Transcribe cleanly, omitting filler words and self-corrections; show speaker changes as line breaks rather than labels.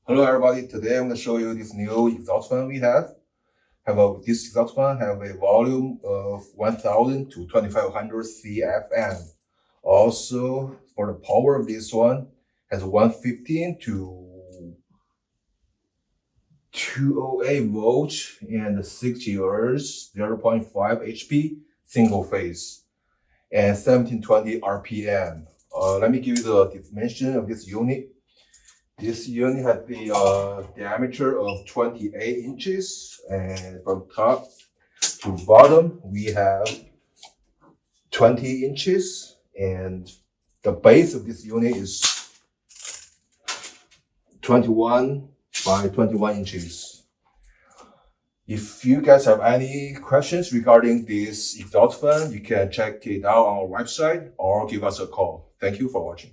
Hello everybody, today I'm going to show you this new exhaust fan we have. This exhaust fan have a volume of 1000 to 2500 CFM. Also, for the power of this one, has 115 to 208 volts and 60 Hz, 0.5 HP, single phase, and 1720 RPM. Let me give you the dimension of this unit. This unit has the diameter of 28 inches, and from top to bottom we have 20 inches, and the base of this unit is 21 by 21 inches. If you guys have any questions regarding this exhaust fan, you can check it out on our website or give us a call. Thank you for watching.